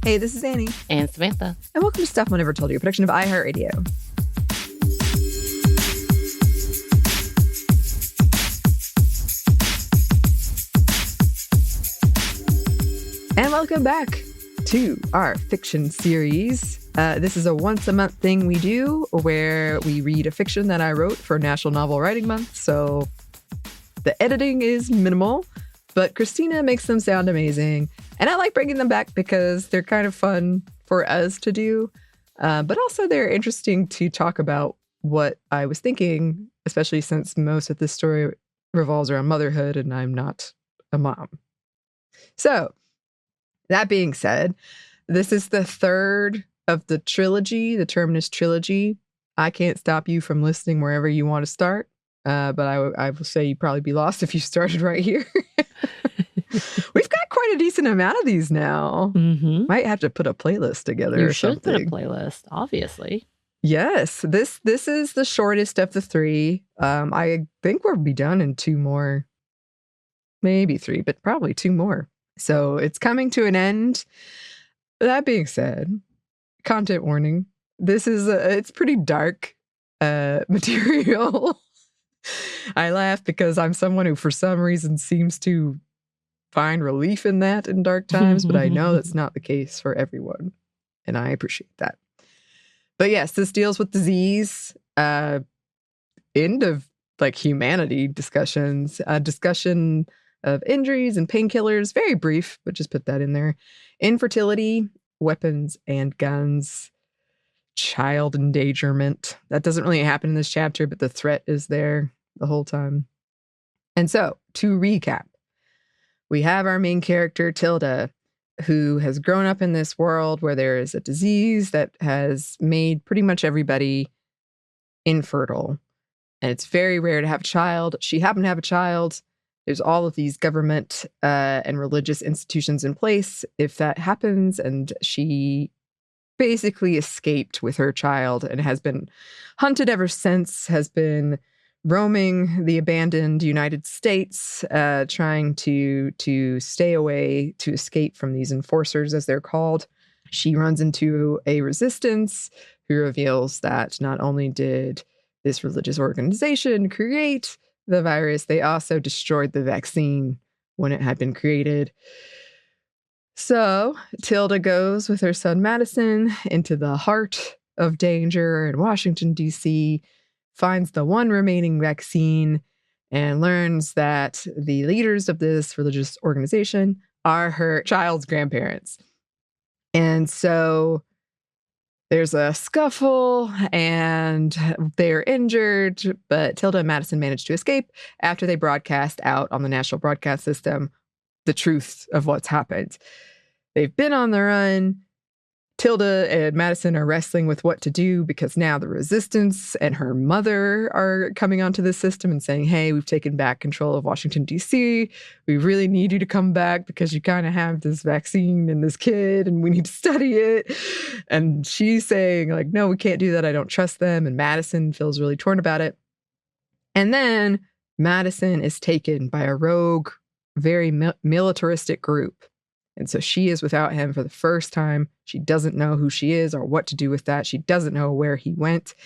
Hey, this is Anney. And Samantha. And welcome to Stuff One Never Told You, a production of iHeartRadio. And welcome back to our fiction series. This is a once-a-month thing we do where we read a fiction that I wrote for National Novel Writing Month. So the editing is minimal, but Christina makes them sound amazing. And I like bringing them back because they're kind of fun for us to do. But also they're interesting to talk about what I was thinking, especially since most of this story revolves around motherhood and I'm not a mom. So that being said, this is the third of the trilogy, the Terminus trilogy. I can't stop you from listening wherever you want to start. But I will say you'd probably be lost if you started right here. We've got quite a decent amount of these now. Mm-hmm. Might have to put a playlist together or something. You should put a playlist, obviously. Yes, this is the shortest of the three. I think we'll be done in two more, maybe three, but probably two more. So it's coming to an end. That being said, content warning. This is it's pretty dark material. I laugh because I'm someone who for some reason seems to find relief in that in dark times, but I know that's not the case for everyone. And I appreciate that. But yes, this deals with disease, end of like humanity discussions, discussion of injuries and painkillers, very brief, but just put that in there. Infertility, weapons and guns, child endangerment. That doesn't really happen in this chapter, but the threat is there the whole time. And so, to recap, we have our main character, Tilda, who has grown up in this world where there is a disease that has made pretty much everybody infertile. And it's very rare to have a child. She happened to have a child. There's all of these government and religious institutions in place if that happens. And she basically escaped with her child and has been hunted ever since, has been roaming the abandoned United States, trying to stay away, to escape from these enforcers, as they're called. She runs into a resistance who reveals that not only did this religious organization create the virus, they also destroyed the vaccine when it had been created. So Tilda goes with her son Madison into the heart of danger in Washington, D.C., finds the one remaining vaccine, and learns that the leaders of this religious organization are her child's grandparents. And so there's a scuffle and they're injured, but Tilda and Madison manage to escape after they broadcast out on the national broadcast system the truth of what's happened. They've been on the run. Tilda and Madison are wrestling with what to do because now the resistance and her mother are coming onto the system and saying, hey, we've taken back control of Washington, D.C. We really need you to come back because you kind of have this vaccine and this kid and we need to study it. And she's saying, like, no, we can't do that. I don't trust them. And Madison feels really torn about it. And then Madison is taken by a rogue, very militaristic group. And so she is without him for the first time. She doesn't know who she is or what to do with that. She doesn't know where he went.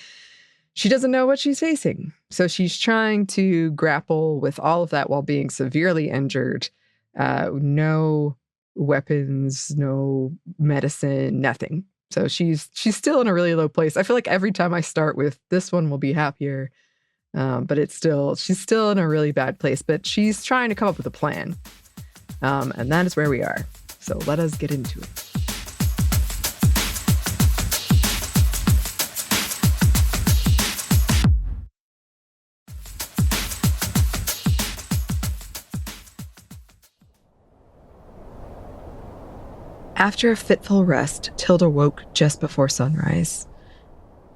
She doesn't know what she's facing. So she's trying to grapple with all of that while being severely injured. No weapons, no medicine, nothing. So she's still in a really low place. I feel like every time I start with this one will be happier, but she's still in a really bad place. But she's trying to come up with a plan. And that is where we are. So let us get into it. After a fitful rest, Tilda woke just before sunrise.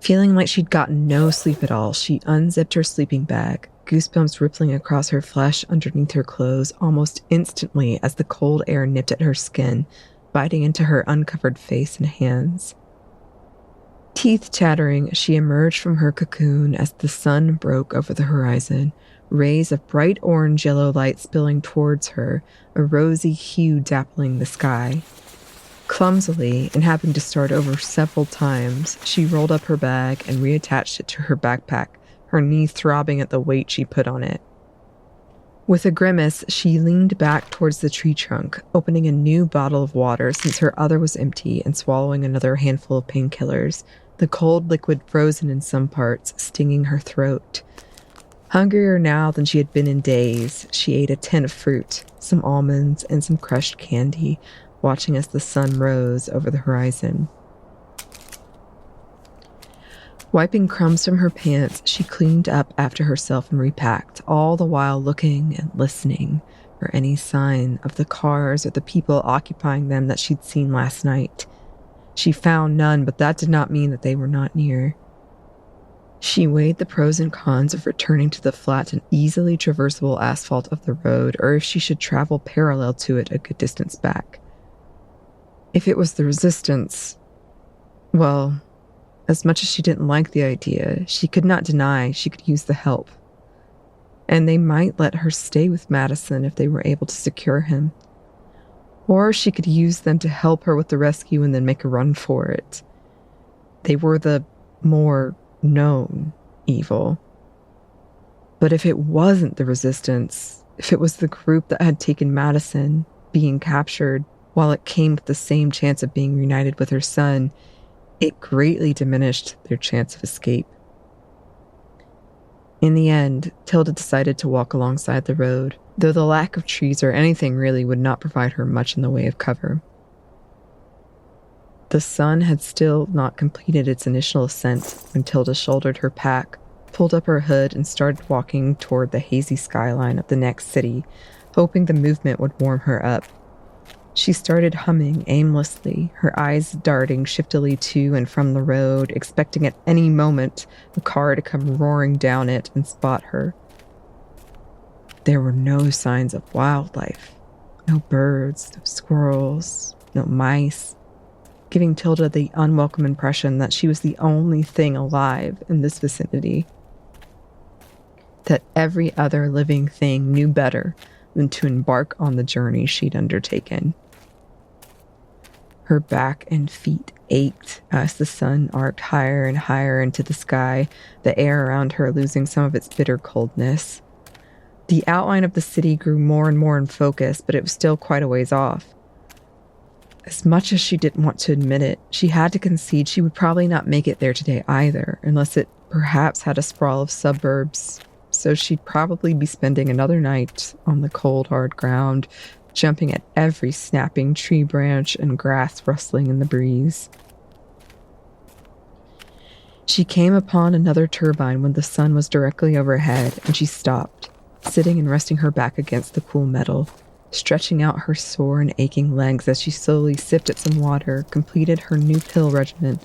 Feeling like she'd gotten no sleep at all, she unzipped her sleeping bag, goosebumps rippling across her flesh underneath her clothes almost instantly as the cold air nipped at her skin, biting into her uncovered face and hands. Teeth chattering, she emerged from her cocoon as the sun broke over the horizon, rays of bright orange-yellow light spilling towards her, a rosy hue dappling the sky. Clumsily, and having to start over several times, she rolled up her bag and reattached it to her backpack, her knee throbbing at the weight she put on it. With a grimace, she leaned back towards the tree trunk, opening a new bottle of water since her other was empty and swallowing another handful of painkillers, the cold liquid frozen in some parts, stinging her throat. Hungrier now than she had been in days, she ate a tin of fruit, some almonds, and some crushed candy, watching as the sun rose over the horizon. Wiping crumbs from her pants, she cleaned up after herself and repacked, all the while looking and listening for any sign of the cars or the people occupying them that she'd seen last night. She found none, but that did not mean that they were not near. She weighed the pros and cons of returning to the flat and easily traversable asphalt of the road, or if she should travel parallel to it a good distance back. If it was the resistance, well, as much as she didn't like the idea, she could not deny she could use the help. And they might let her stay with Madison if they were able to secure him. Or she could use them to help her with the rescue and then make a run for it. They were the more known evil. But if it wasn't the resistance, if it was the group that had taken Madison, being captured, while it came with the same chance of being reunited with her son, it greatly diminished their chance of escape. In the end, Tilda decided to walk alongside the road, though the lack of trees or anything really would not provide her much in the way of cover. The sun had still not completed its initial ascent when Tilda shouldered her pack, pulled up her hood, and started walking toward the hazy skyline of the next city, hoping the movement would warm her up. She started humming aimlessly, her eyes darting shiftily to and from the road, expecting at any moment a car to come roaring down it and spot her. There were no signs of wildlife. No birds, no squirrels, no mice, giving Tilda the unwelcome impression that she was the only thing alive in this vicinity. That every other living thing knew better than to embark on the journey she'd undertaken. Her back and feet ached as the sun arced higher and higher into the sky, the air around her losing some of its bitter coldness. The outline of the city grew more and more in focus, but it was still quite a ways off. As much as she didn't want to admit it, she had to concede she would probably not make it there today either, unless it perhaps had a sprawl of suburbs, so she'd probably be spending another night on the cold, hard ground, jumping at every snapping tree branch and grass rustling in the breeze. She came upon another turbine when the sun was directly overhead, and she stopped, sitting and resting her back against the cool metal, stretching out her sore and aching legs as she slowly sipped at some water, completed her new pill regimen,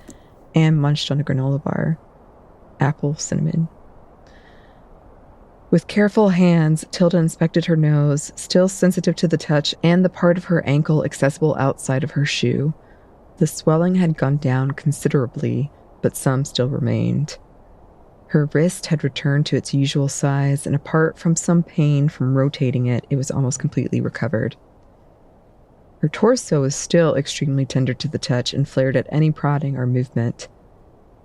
and munched on a granola bar. Apple cinnamon. With careful hands, Tilda inspected her nose, still sensitive to the touch, and the part of her ankle accessible outside of her shoe. The swelling had gone down considerably, but some still remained. Her wrist had returned to its usual size, and apart from some pain from rotating it, it was almost completely recovered. Her torso was still extremely tender to the touch and flared at any prodding or movement.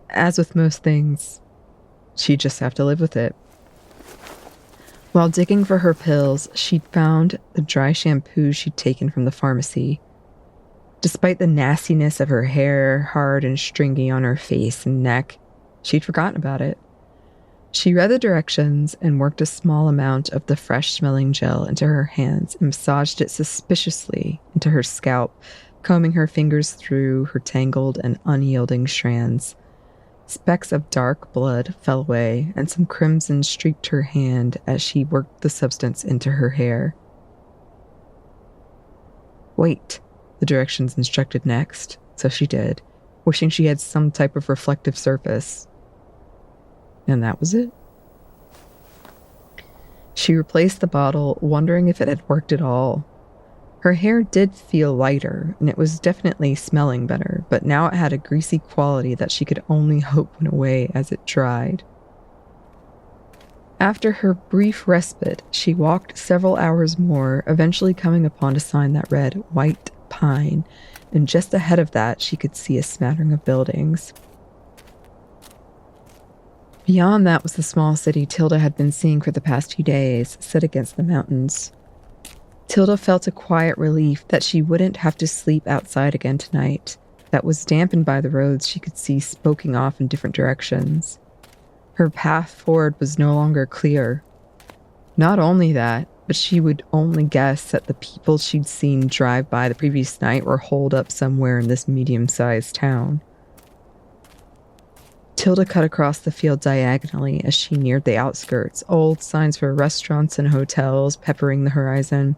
As with most things, she'd just have to live with it. While digging for her pills, she'd found the dry shampoo she'd taken from the pharmacy. Despite the nastiness of her hair, hard and stringy on her face and neck, she'd forgotten about it. She read the directions and worked a small amount of the fresh-smelling gel into her hands and massaged it suspiciously into her scalp, combing her fingers through her tangled and unyielding strands. Specks of dark blood fell away, and some crimson streaked her hand as she worked the substance into her hair. Wait, the directions instructed next, so she did, wishing she had some type of reflective surface. And that was it. She replaced the bottle, wondering if it had worked at all. Her hair did feel lighter, and it was definitely smelling better, but now it had a greasy quality that she could only hope went away as it dried. After her brief respite, she walked several hours more, eventually coming upon a sign that read, "White pine, and just ahead of that, she could see a smattering of buildings. Beyond that was the small city Tilda had been seeing for the past few days, set against the mountains. Tilda felt a quiet relief that she wouldn't have to sleep outside again tonight, that was dampened by the roads she could see spoking off in different directions. Her path forward was no longer clear. Not only that, but she would only guess that the people she'd seen drive by the previous night were holed up somewhere in this medium-sized town. Tilda cut across the field diagonally as she neared the outskirts, old signs for restaurants and hotels peppering the horizon.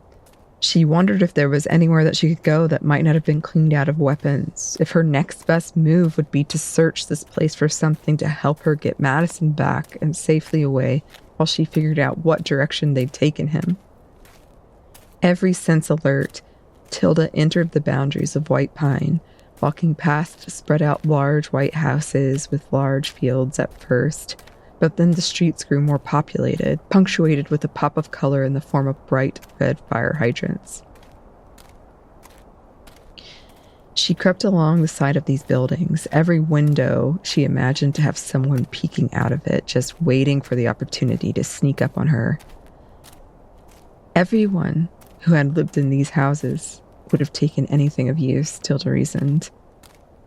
She wondered if there was anywhere that she could go that might not have been cleaned out of weapons, if her next best move would be to search this place for something to help her get Madison back and safely away while she figured out what direction they'd taken him. Every sense alert, Tilda entered the boundaries of White Pine, walking past spread out large white houses with large fields at first, but then the streets grew more populated, punctuated with a pop of color in the form of bright red fire hydrants. She crept along the side of these buildings, every window she imagined to have someone peeking out of it, just waiting for the opportunity to sneak up on her. Everyone who had lived in these houses would have taken anything of use, Tilda reasoned.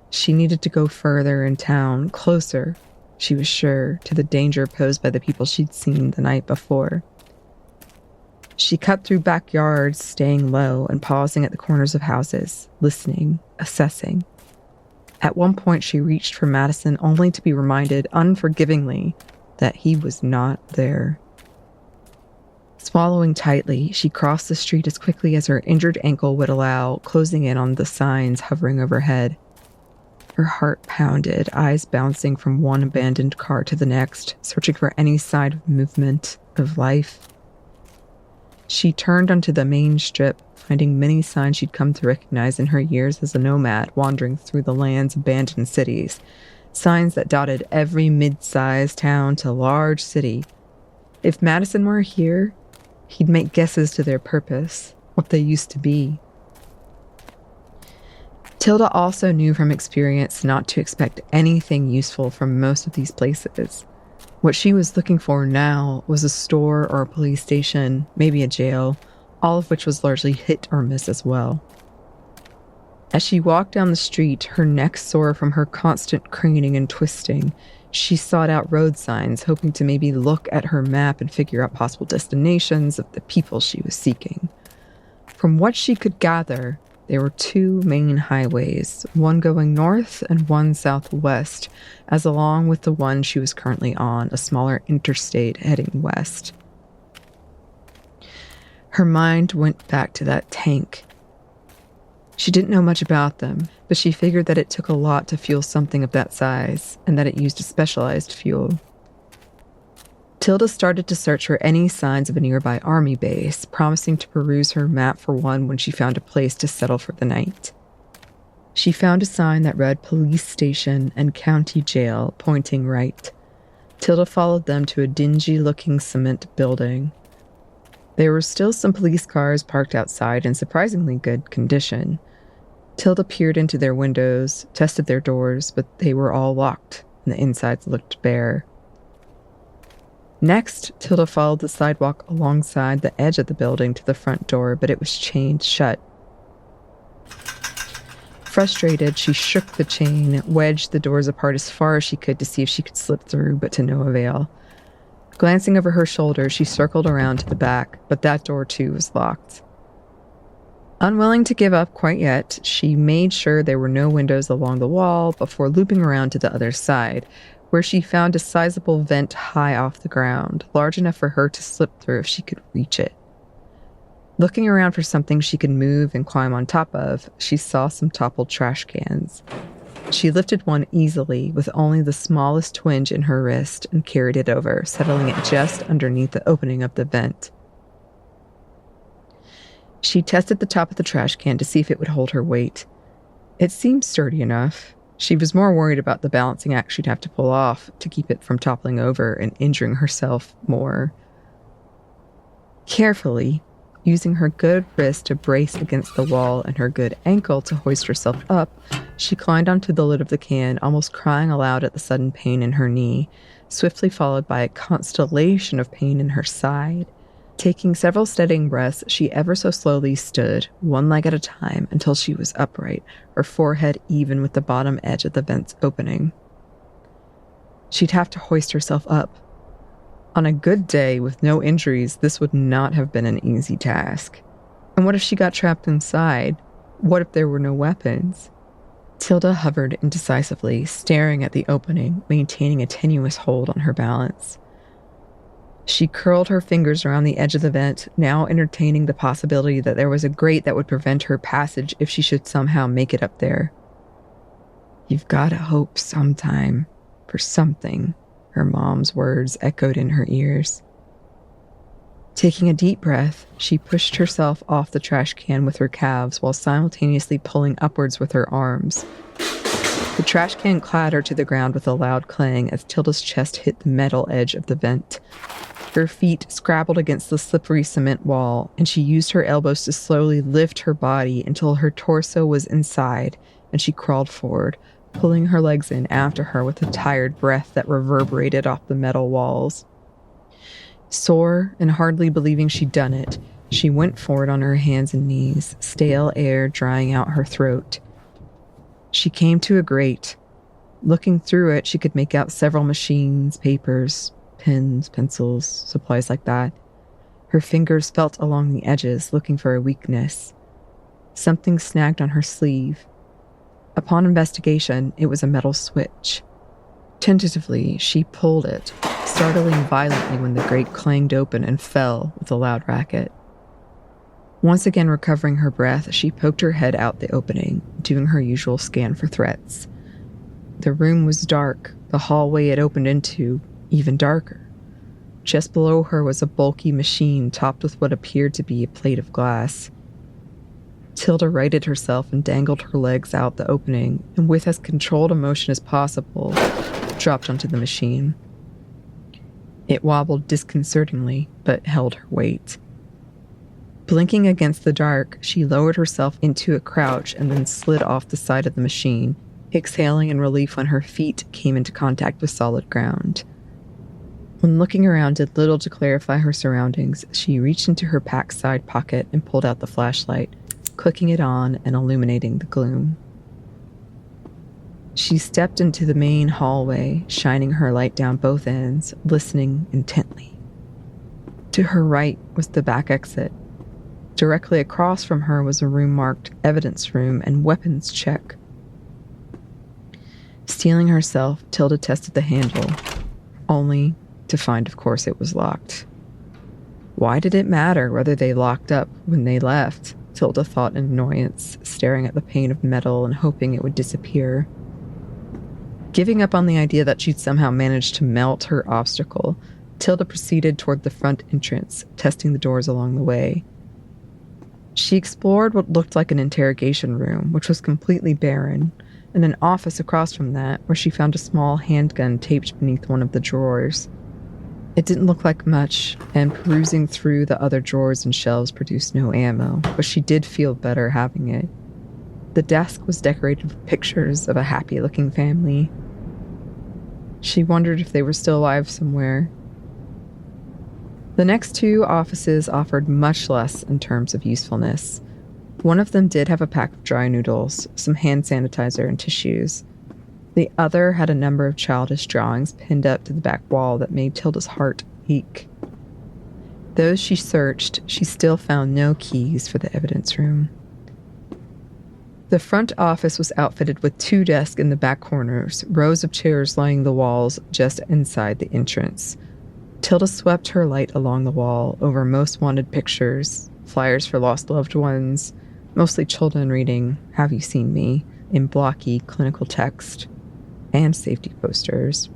She needed to go further in town, closer, she was sure, to the danger posed by the people she'd seen the night before. She cut through backyards, staying low and pausing at the corners of houses, listening, assessing. At one point, she reached for Madison only to be reminded unforgivingly that he was not there. Swallowing tightly, she crossed the street as quickly as her injured ankle would allow, closing in on the signs hovering overhead. Her heart pounded, eyes bouncing from one abandoned car to the next, searching for any sign of movement, of life. She turned onto the main strip, finding many signs she'd come to recognize in her years as a nomad wandering through the land's abandoned cities. Signs that dotted every mid-sized town to large city. If Madison were here, he'd make guesses to their purpose, what they used to be. Tilda also knew from experience not to expect anything useful from most of these places. What she was looking for now was a store or a police station, maybe a jail, all of which was largely hit or miss as well. As she walked down the street, her neck sore from her constant craning and twisting, she sought out road signs, hoping to maybe look at her map and figure out possible destinations of the people she was seeking. From what she could gather, there were two main highways, one going north and one southwest, as along with the one she was currently on, a smaller interstate heading west. Her mind went back to that tank. She didn't know much about them, but she figured that it took a lot to fuel something of that size, and that it used a specialized fuel. Tilda started to search for any signs of a nearby army base, promising to peruse her map for one when she found a place to settle for the night. She found a sign that read police station and county jail, pointing right. Tilda followed them to a dingy-looking cement building. There were still some police cars parked outside in surprisingly good condition. Tilda peered into their windows, tested their doors, but they were all locked, and the insides looked bare. Next, Tilda followed the sidewalk alongside the edge of the building to the front door, but it was chained shut. Frustrated, she shook the chain, wedged the doors apart as far as she could to see if she could slip through, but to no avail. Glancing over her shoulder, she circled around to the back, but that door too was locked. Unwilling to give up quite yet, she made sure there were no windows along the wall before looping around to the other side, where she found a sizable vent high off the ground, large enough for her to slip through if she could reach it. Looking around for something she could move and climb on top of, she saw some toppled trash cans. She lifted one easily with only the smallest twinge in her wrist and carried it over, settling it just underneath the opening of the vent. She tested the top of the trash can to see if it would hold her weight. It seemed sturdy enough. She was more worried about the balancing act she'd have to pull off to keep it from toppling over and injuring herself more. Carefully, Using her good wrist to brace against the wall and her good ankle to hoist herself up, she climbed onto the lid of the can, almost crying aloud at the sudden pain in her knee, swiftly followed by a constellation of pain in her side. Taking several steadying breaths, she ever so slowly stood, one leg at a time, until she was upright, her forehead even with the bottom edge of the vent's opening. She'd have to hoist herself up. On a good day, with no injuries, this would not have been an easy task. And what if she got trapped inside? What if there were no weapons? Tilda hovered indecisively, staring at the opening, maintaining a tenuous hold on her balance. She curled her fingers around the edge of the vent, now entertaining the possibility that there was a grate that would prevent her passage if she should somehow make it up there. "You've gotta hope sometime for something," her mom's words echoed in her ears. Taking a deep breath, she pushed herself off the trash can with her calves while simultaneously pulling upwards with her arms. The trash can clattered to the ground with a loud clang as Tilda's chest hit the metal edge of the vent. Her feet scrabbled against the slippery cement wall, and she used her elbows to slowly lift her body until her torso was inside, and she crawled forward, pulling her legs in after her with a tired breath that reverberated off the metal walls. Sore and hardly believing she'd done it, she went forward on her hands and knees, stale air drying out her throat. She came to a grate. Looking through it, she could make out several machines, papers, pens, pencils, supplies like that. Her fingers felt along the edges, looking for a weakness. Something snagged on her sleeve. Upon investigation, it was a metal switch. Tentatively, she pulled it, startling violently when the grate clanged open and fell with a loud racket. Once again recovering her breath, she poked her head out the opening, doing her usual scan for threats. The room was dark, the hallway it opened into even darker. Just below her was a bulky machine topped with what appeared to be a plate of glass. Tilda righted herself and dangled her legs out the opening, and with as controlled a motion as possible, dropped onto the machine. It wobbled disconcertingly, but held her weight. Blinking against the dark, she lowered herself into a crouch and then slid off the side of the machine, exhaling in relief when her feet came into contact with solid ground. When looking around did little to clarify her surroundings, she reached into her pack side pocket and pulled out the flashlight, clicking it on and illuminating the gloom. She stepped into the main hallway, shining her light down both ends, listening intently. To her right was the back exit. Directly across from her was a room marked Evidence Room and Weapons Check. Steeling herself, Tilda tested the handle, only to find, of course, it was locked. Why did it matter whether they locked up when they left? Tilda thought in annoyance, staring at the pane of metal and hoping it would disappear. Giving up on the idea that she'd somehow managed to melt her obstacle, Tilda proceeded toward the front entrance, testing the doors along the way. She explored what looked like an interrogation room, which was completely barren, and an office across from that, where she found a small handgun taped beneath one of the drawers. It didn't look like much, and perusing through the other drawers and shelves produced no ammo, but she did feel better having it. The desk was decorated with pictures of a happy-looking family. She wondered if they were still alive somewhere. The next two offices offered much less in terms of usefulness. One of them did have a pack of dry noodles, some hand sanitizer, and tissues. The other had a number of childish drawings pinned up to the back wall that made Tilda's heart ache. Though she searched, she still found no keys for the evidence room. The front office was outfitted with 2 desks in the back corners, rows of chairs lining the walls just inside the entrance. Tilda swept her light along the wall over most wanted pictures, flyers for lost loved ones, mostly children reading "Have You Seen Me?" in blocky clinical text, and safety posters.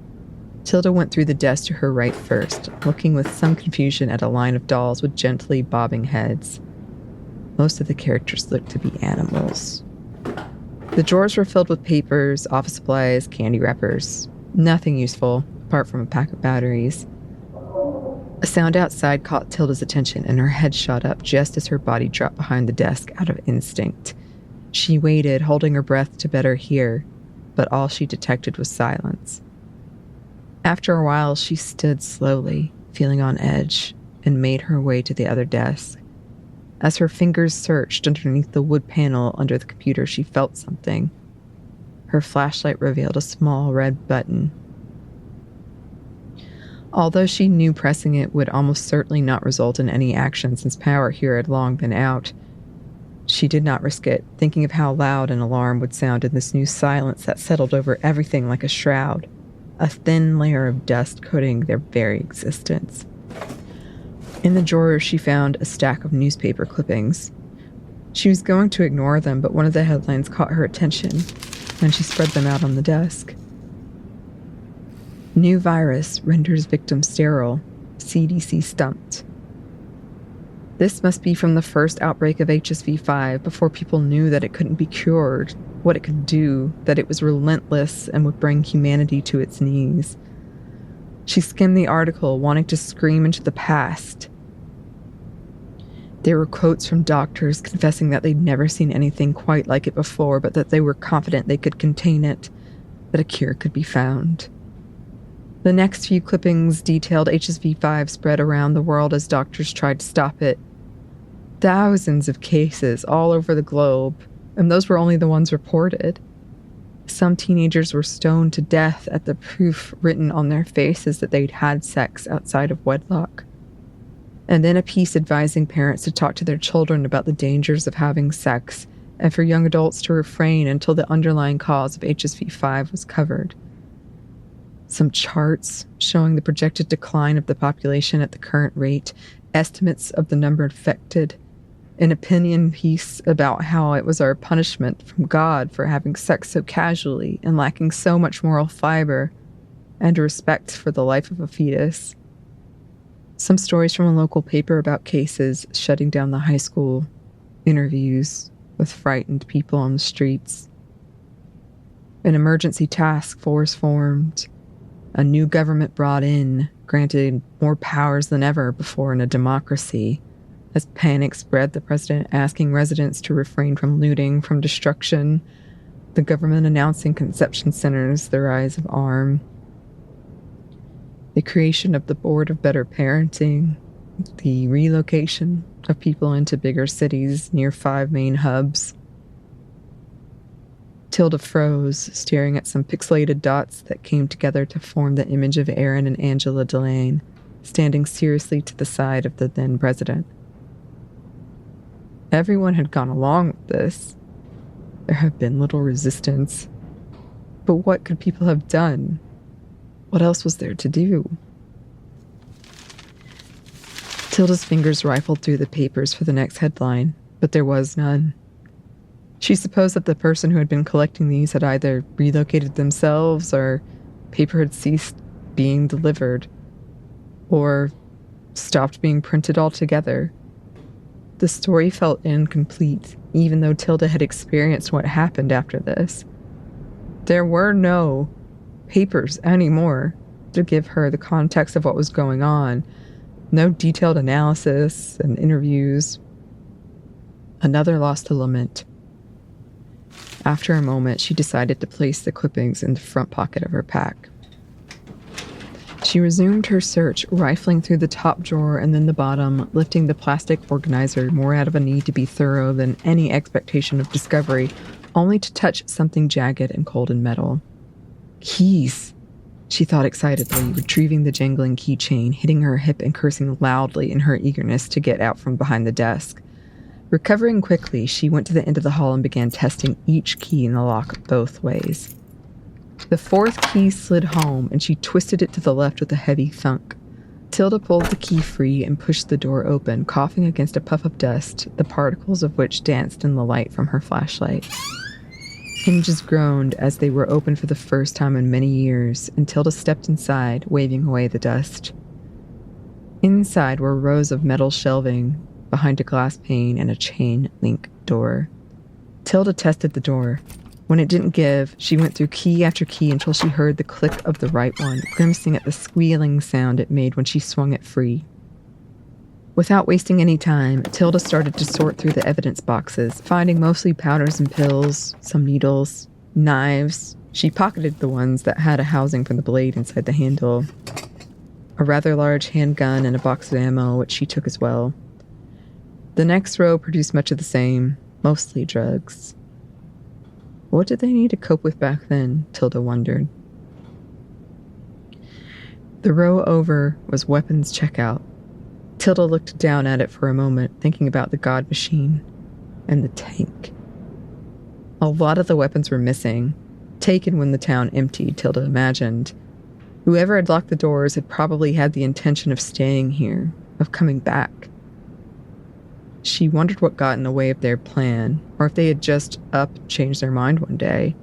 Tilda went through the desk to her right first, looking with some confusion at a line of dolls with gently bobbing heads. Most of the characters looked to be animals. The drawers were filled with papers, office supplies, candy wrappers. Nothing useful, apart from a pack of batteries. A sound outside caught Tilda's attention, and her head shot up just as her body dropped behind the desk out of instinct. She waited, holding her breath to better hear, but all she detected was silence. After a while, she stood slowly, feeling on edge, and made her way to the other desk. As her fingers searched underneath the wood panel under the computer, she felt something. Her flashlight revealed a small red button. Although she knew pressing it would almost certainly not result in any action since power here had long been out, she did not risk it, thinking of how loud an alarm would sound in this new silence that settled over everything like a shroud, a thin layer of dust coating their very existence. In the drawer, she found a stack of newspaper clippings. She was going to ignore them, but one of the headlines caught her attention, and she spread them out on the desk. New virus renders victim sterile. CDC stumped. This must be from the first outbreak of HSV-5, before people knew that it couldn't be cured, what it could do, that it was relentless and would bring humanity to its knees. She skimmed the article, wanting to scream into the past. There were quotes from doctors confessing that they'd never seen anything quite like it before, but that they were confident they could contain it, that a cure could be found. The next few clippings detailed HSV-5 spread around the world as doctors tried to stop it. Thousands of cases all over the globe, and those were only the ones reported. Some teenagers were stoned to death at the proof written on their faces that they'd had sex outside of wedlock. And then a piece advising parents to talk to their children about the dangers of having sex, and for young adults to refrain until the underlying cause of HSV-5 was covered. Some charts showing the projected decline of the population at the current rate, estimates of the number infected, an opinion piece about how it was our punishment from God for having sex so casually and lacking so much moral fiber and respect for the life of a fetus. Some stories from a local paper about cases shutting down the high school, interviews with frightened people on the streets. An emergency task force formed. A new government brought in, granted more powers than ever before in a democracy. As panic spread, the president asking residents to refrain from looting, from destruction. The government announcing conception centers, the rise of ARM. The creation of the Board of Better Parenting. The relocation of people into bigger cities near 5 main hubs. Tilda froze, staring at some pixelated dots that came together to form the image of Aaron and Angela Delane, standing seriously to the side of the then president. Everyone had gone along with this. There had been little resistance. But what could people have done? What else was there to do? Tilda's fingers rifled through the papers for the next headline, but there was none. She supposed that the person who had been collecting these had either relocated themselves or paper had ceased being delivered or stopped being printed altogether. The story felt incomplete, even though Tilda had experienced what happened after this. There were no papers anymore to give her the context of what was going on. No detailed analysis and interviews. Another loss to lament. After a moment, she decided to place the clippings in the front pocket of her pack. She resumed her search, rifling through the top drawer and then the bottom, lifting the plastic organizer more out of a need to be thorough than any expectation of discovery, only to touch something jagged and cold in metal. Keys, she thought excitedly, retrieving the jangling keychain, hitting her hip and cursing loudly in her eagerness to get out from behind the desk. Recovering quickly, she went to the end of the hall and began testing each key in the lock both ways. The fourth key slid home, and she twisted it to the left with a heavy thunk. Tilda pulled the key free and pushed the door open, coughing against a puff of dust, the particles of which danced in the light from her flashlight. Hinges groaned as they were opened for the first time in many years, and Tilda stepped inside, waving away the dust. Inside were rows of metal shelving, behind a glass pane and a chain-link door. Tilda tested the door. When it didn't give, she went through key after key until she heard the click of the right one, grimacing at the squealing sound it made when she swung it free. Without wasting any time, Tilda started to sort through the evidence boxes, finding mostly powders and pills, some needles, knives. She pocketed the ones that had a housing for the blade inside the handle. A rather large handgun and a box of ammo, which she took as well. The next row produced much of the same, mostly drugs. What did they need to cope with back then, Tilda wondered. The row over was weapons checkout. Tilda looked down at it for a moment, thinking about the God machine and the tank. A lot of the weapons were missing, taken when the town emptied, Tilda imagined. Whoever had locked the doors had probably had the intention of staying here, of coming back. She wondered what got in the way of their plan, or if they had just changed their mind one day.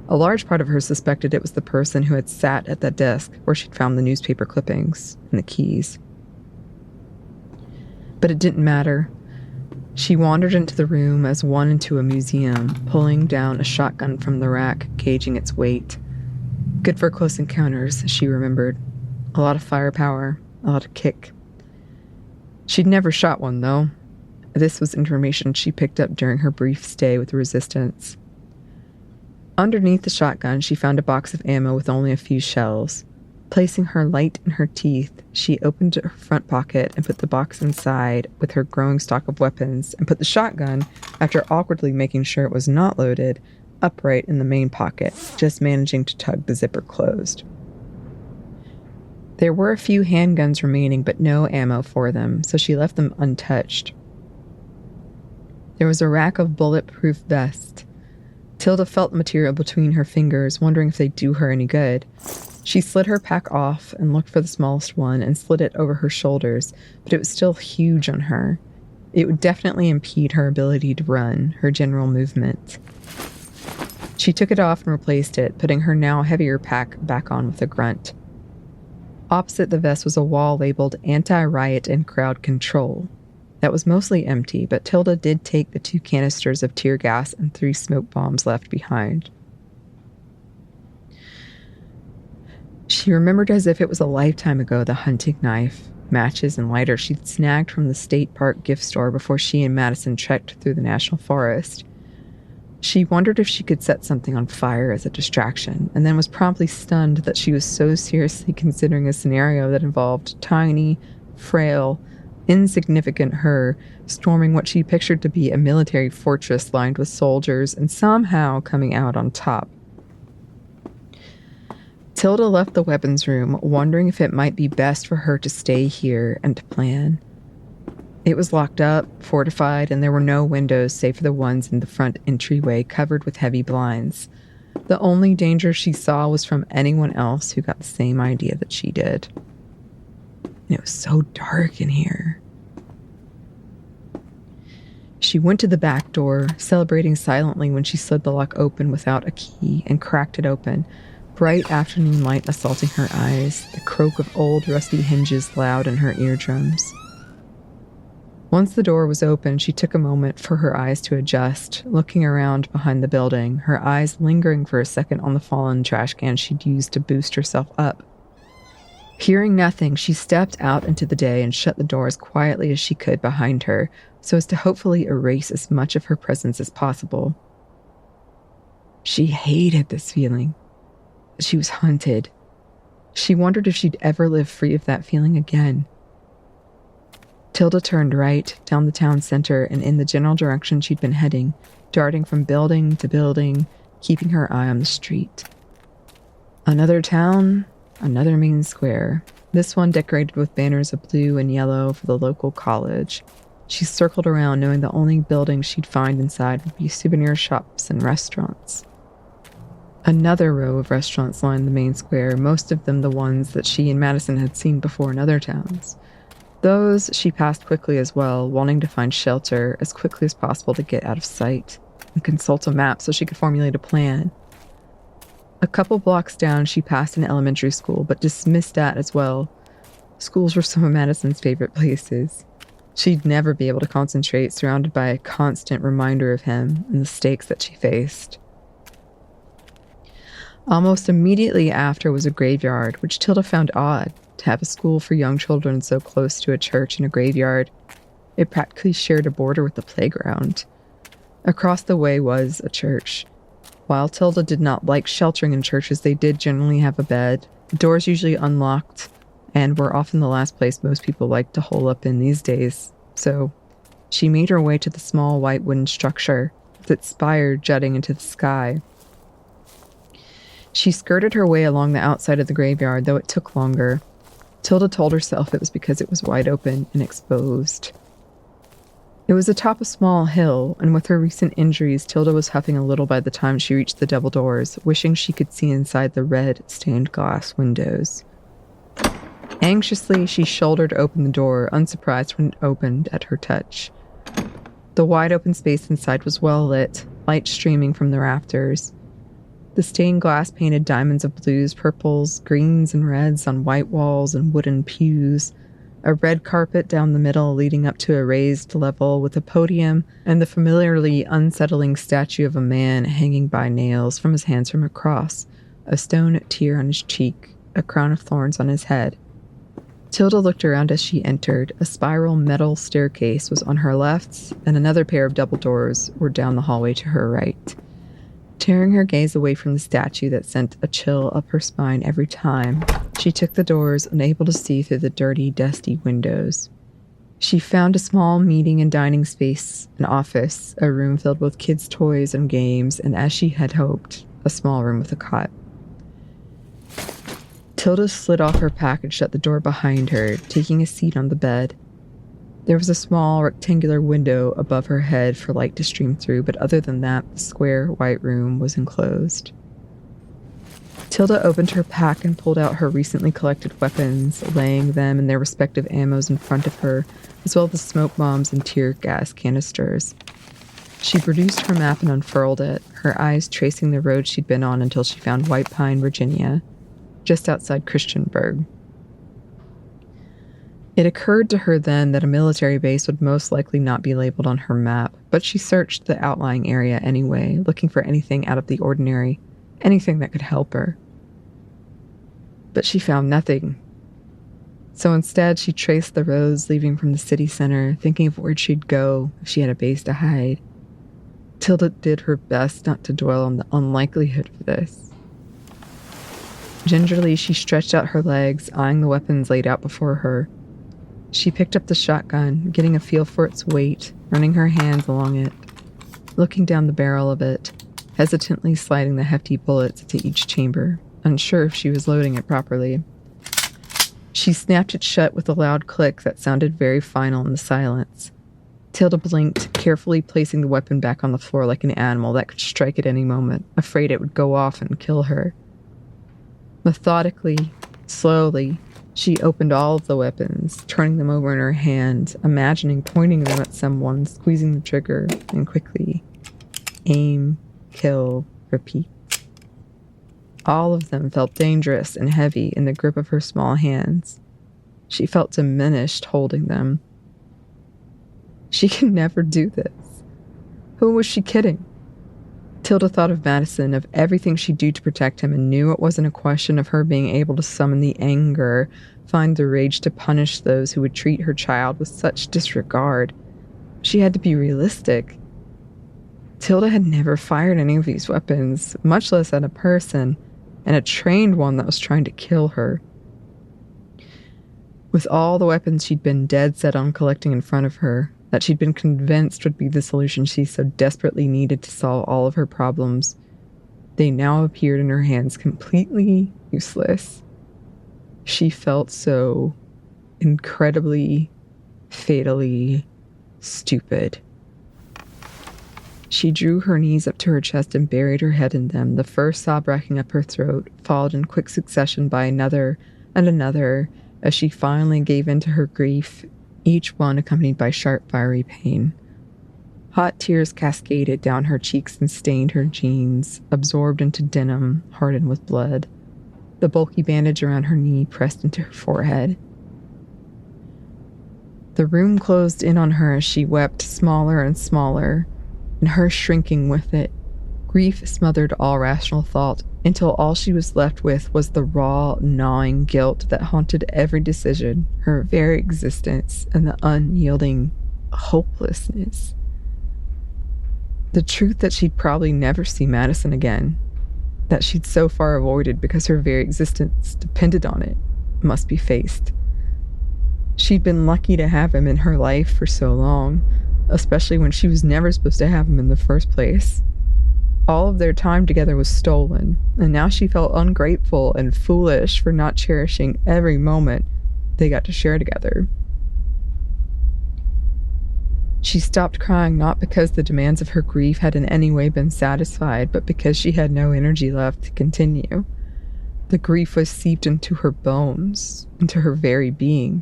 A large part of her suspected it was the person who had sat at that desk where she'd found the newspaper clippings and the keys. But it didn't matter. She wandered into the room as one into a museum, pulling down a shotgun from the rack, gauging its weight. Good for close encounters, she remembered. A lot of firepower, a lot of kick. She'd never shot one, though. This was information she picked up during her brief stay with the Resistance. Underneath the shotgun, she found a box of ammo with only a few shells. Placing her light in her teeth, she opened her front pocket and put the box inside with her growing stock of weapons and put the shotgun, after awkwardly making sure it was not loaded, upright in the main pocket, just managing to tug the zipper closed. There were a few handguns remaining, but no ammo for them, so she left them untouched. There was a rack of bulletproof vests. Tilda felt the material between her fingers, wondering if they'd do her any good. She slid her pack off and looked for the smallest one and slid it over her shoulders, but it was still huge on her. It would definitely impede her ability to run, her general movement. She took it off and replaced it, putting her now heavier pack back on with a grunt. Opposite the vest was a wall labeled Anti-Riot and Crowd Control. That was mostly empty, but Tilda did take the 2 canisters of tear gas and 3 smoke bombs left behind. She remembered as if it was a lifetime ago the hunting knife, matches, and lighter she'd snagged from the state park gift store before she and Madison trekked through the national forest. She wondered if she could set something on fire as a distraction, and then was promptly stunned that she was so seriously considering a scenario that involved tiny, frail, insignificant her storming what she pictured to be a military fortress lined with soldiers and somehow coming out on top. Tilda left the weapons room, wondering if it might be best for her to stay here and to plan. It was locked up, fortified, and there were no windows save for the ones in the front entryway covered with heavy blinds. The only danger she saw was from anyone else who got the same idea that she did. And it was so dark in here. She went to the back door, celebrating silently when she slid the lock open without a key and cracked it open, bright afternoon light assaulting her eyes, the croak of old rusty hinges loud in her eardrums. Once the door was open, she took a moment for her eyes to adjust, looking around behind the building, her eyes lingering for a second on the fallen trash can she'd used to boost herself up. Hearing nothing, she stepped out into the day and shut the door as quietly as she could behind her, so as to hopefully erase as much of her presence as possible. She hated this feeling. She was hunted. She wondered if she'd ever live free of that feeling again. Tilda turned right, down the town center, and in the general direction she'd been heading, darting from building to building, keeping her eye on the street. Another town, another main square, this one decorated with banners of blue and yellow for the local college. She circled around, knowing the only buildings she'd find inside would be souvenir shops and restaurants. Another row of restaurants lined the main square, most of them the ones that she and Madison had seen before in other towns. Those she passed quickly as well, wanting to find shelter as quickly as possible to get out of sight and consult a map so she could formulate a plan. A couple blocks down, she passed an elementary school, but dismissed that as well. Schools were some of Madison's favorite places. She'd never be able to concentrate, surrounded by a constant reminder of him and the stakes that she faced. Almost immediately after was a graveyard, which Tilda found odd. To have a school for young children so close to a church and a graveyard, it practically shared a border with the playground. Across the way was a church. While Tilda did not like sheltering in churches, they did generally have a bed, the doors usually unlocked, and were often the last place most people liked to hole up in these days. So she made her way to the small white wooden structure with its spire jutting into the sky. She skirted her way along the outside of the graveyard, though it took longer. Tilda told herself it was because it was wide open and exposed. It was atop a small hill, and with her recent injuries, Tilda was huffing a little by the time she reached the double doors, wishing she could see inside the red, stained glass windows. Anxiously, she shouldered open the door, unsurprised when it opened at her touch. The wide open space inside was well lit, light streaming from the rafters. The stained glass painted diamonds of blues, purples, greens, and reds on white walls and wooden pews. A red carpet down the middle leading up to a raised level with a podium and the familiarly unsettling statue of a man hanging by nails from his hands from a cross, a stone tear on his cheek, a crown of thorns on his head. Tilda looked around as she entered. A spiral metal staircase was on her left, and another pair of double doors were down the hallway to her right. Tearing her gaze away from the statue that sent a chill up her spine every time, she took the doors, unable to see through the dirty, dusty windows. She found a small meeting and dining space, an office, a room filled with kids' toys and games, and as she had hoped, a small room with a cot. Tilda slid off her pack and shut the door behind her, taking a seat on the bed. There was a small rectangular window above her head for light to stream through, but other than that, the square white room was enclosed. Tilda opened her pack and pulled out her recently collected weapons, laying them and their respective ammos in front of her, as well as smoke bombs and tear gas canisters. She produced her map and unfurled it, her eyes tracing the road she'd been on until she found White Pine, Virginia, just outside Christiansburg. It occurred to her then that a military base would most likely not be labeled on her map, but she searched the outlying area anyway, looking for anything out of the ordinary, anything that could help her. But she found nothing. So instead, she traced the roads leaving from the city center, thinking of where she'd go if she had a base to hide. Tilda did her best not to dwell on the unlikelihood of this. Gingerly, she stretched out her legs, eyeing the weapons laid out before her. She picked up the shotgun, getting a feel for its weight, running her hands along it, looking down the barrel of it, hesitantly sliding the hefty bullets into each chamber, unsure if she was loading it properly. She snapped it shut with a loud click that sounded very final in the silence. Tilda blinked, carefully placing the weapon back on the floor like an animal that could strike at any moment, afraid it would go off and kill her. Methodically, slowly, she opened all of the weapons, turning them over in her hand, imagining pointing them at someone, squeezing the trigger, and quickly aim, kill, repeat. All of them felt dangerous and heavy in the grip of her small hands. She felt diminished holding them. She could never do this. Who was she kidding? Tilda thought of Madison, of everything she'd do to protect him, and knew it wasn't a question of her being able to summon the anger, find the rage to punish those who would treat her child with such disregard. She had to be realistic. Tilda had never fired any of these weapons, much less at a person, and a trained one that was trying to kill her. With all the weapons she'd been dead set on collecting in front of her, that she'd been convinced would be the solution she so desperately needed to solve all of her problems, they now appeared in her hands completely useless. She felt so incredibly, fatally stupid. She drew her knees up to her chest and buried her head in them, the first sob racking up her throat, followed in quick succession by another and another, as she finally gave in to her grief, each one accompanied by sharp, fiery pain. Hot tears cascaded down her cheeks and stained her jeans, absorbed into denim, hardened with blood. The bulky bandage around her knee pressed into her forehead. The room closed in on her as she wept, smaller and smaller, and her shrinking with it. Grief smothered all rational thought until all she was left with was the raw, gnawing guilt that haunted every decision, her very existence, and the unyielding hopelessness. The truth that she'd probably never see Madison again, that she'd so far avoided because her very existence depended on it, must be faced. She'd been lucky to have him in her life for so long, especially when she was never supposed to have him in the first place. All of their time together was stolen, and now she felt ungrateful and foolish for not cherishing every moment they got to share together. She stopped crying not because the demands of her grief had in any way been satisfied, but because she had no energy left to continue. The grief was seeped into her bones, into her very being.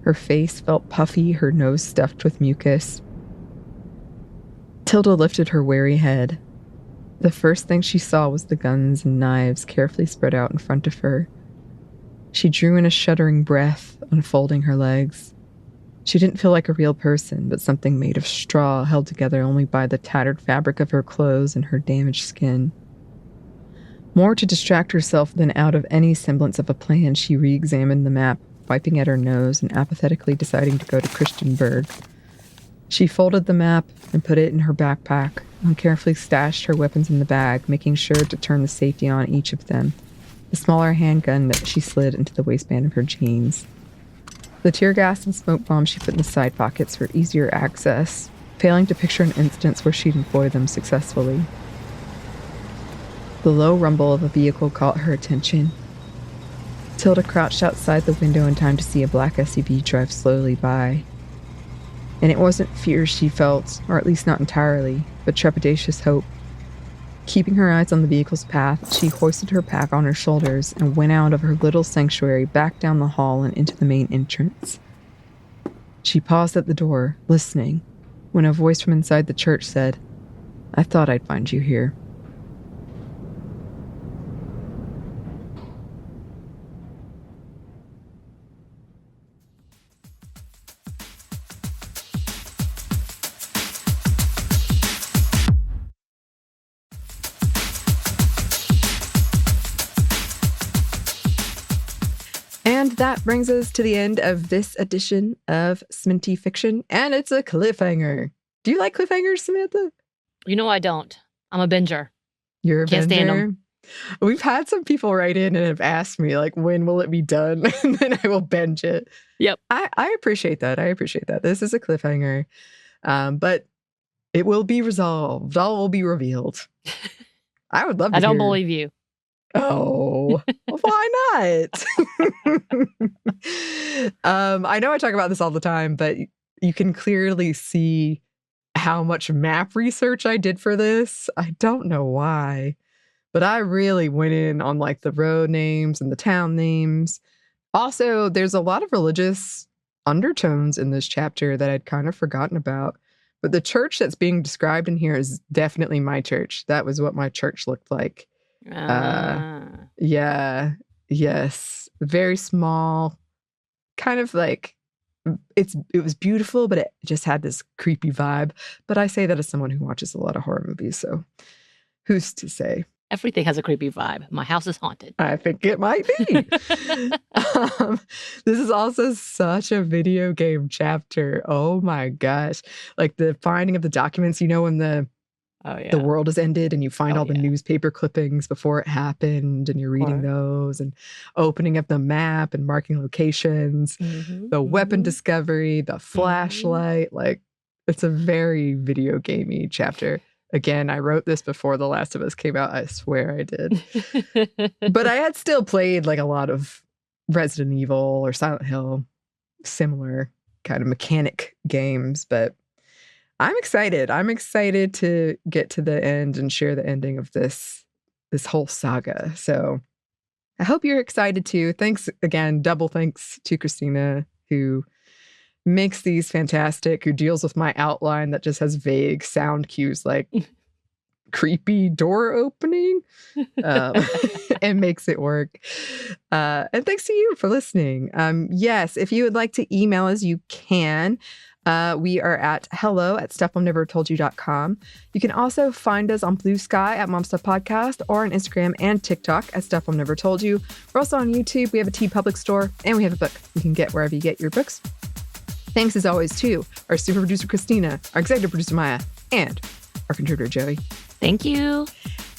Her face felt puffy, her nose stuffed with mucus. Tilda lifted her weary head. The first thing she saw was the guns and knives carefully spread out in front of her. She drew in a shuddering breath, unfolding her legs. She didn't feel like a real person, but something made of straw held together only by the tattered fabric of her clothes and her damaged skin. More to distract herself than out of any semblance of a plan, she re-examined the map, wiping at her nose and apathetically deciding to go to Christiansburg. She folded the map and put it in her backpack and carefully stashed her weapons in the bag, making sure to turn the safety on each of them, the smaller handgun that she slid into the waistband of her jeans. The tear gas and smoke bombs she put in the side pockets for easier access, failing to picture an instance where she'd employ them successfully. The low rumble of a vehicle caught her attention. Tilda crouched outside the window in time to see a black SUV drive slowly by. And it wasn't fear she felt, or at least not entirely, but trepidatious hope. Keeping her eyes on the vehicle's path, she hoisted her pack on her shoulders and went out of her little sanctuary back down the hall and into the main entrance. She paused at the door, listening, when a voice from inside the church said, "I thought I'd find you here." And that brings us to the end of this edition of SMNTY Fiction, and it's a cliffhanger. Do you like cliffhangers, Samantha? You know I don't. I'm a binger. You're a Can't stand binger? them. We've had some people write in and have asked me, like, when will it be done? And then I will binge it. Yep. I appreciate that. I appreciate that. This is a cliffhanger, but it will be resolved. All will be revealed. I would love to I don't hear. believe you. Oh, why not? I know I talk about this all the time, but you can clearly see how much map research I did for this. I don't know why, but I really went in on like the road names and the town names. Also, there's a lot of religious undertones in this chapter that I'd kind of forgotten about. But the church that's being described in here is definitely my church. That was what my church looked like. Yeah, yes, very small, kind of like it was beautiful, but it just had this creepy vibe. But I say that as someone who watches a lot of horror movies, so who's to say? Everything has a creepy vibe. My house is haunted. I think it might be. This is also such a video game chapter. Oh my gosh. Like the finding of the documents, you know, when the world has ended and you find all the newspaper clippings before it happened and you're reading those and opening up the map and marking locations, the weapon discovery, the flashlight. Like it's a very video gamey chapter. Again, I wrote this before The Last of Us came out. I swear I did. But I had still played like a lot of Resident Evil or Silent Hill, similar kind of mechanic games. But I'm excited. I'm excited to get to the end and share the ending of this whole saga. So I hope you're excited too. Thanks again. Double thanks to Christina, who makes these fantastic, who deals with my outline that just has vague sound cues like creepy door opening and makes it work. And thanks to you for listening. Yes, if you would like to email us, you can. We are at hello@stuffmomnevertoldyou.com. You can also find us on Blue Sky at Mom Stuff Podcast or on Instagram and TikTok at Stuff Mom Never Told You. We're also on YouTube. We have a TeePublic store, and we have a book you can get wherever you get your books. Thanks as always to our super producer Christina, our executive producer Maya, and our contributor Joey. Thank you.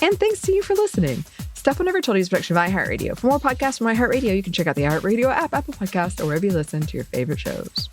And thanks to you for listening. Stuff Mom Never Told You is a production of iHeartRadio. For more podcasts from iHeartRadio, you can check out the iHeartRadio app, Apple Podcasts, or wherever you listen to your favorite shows.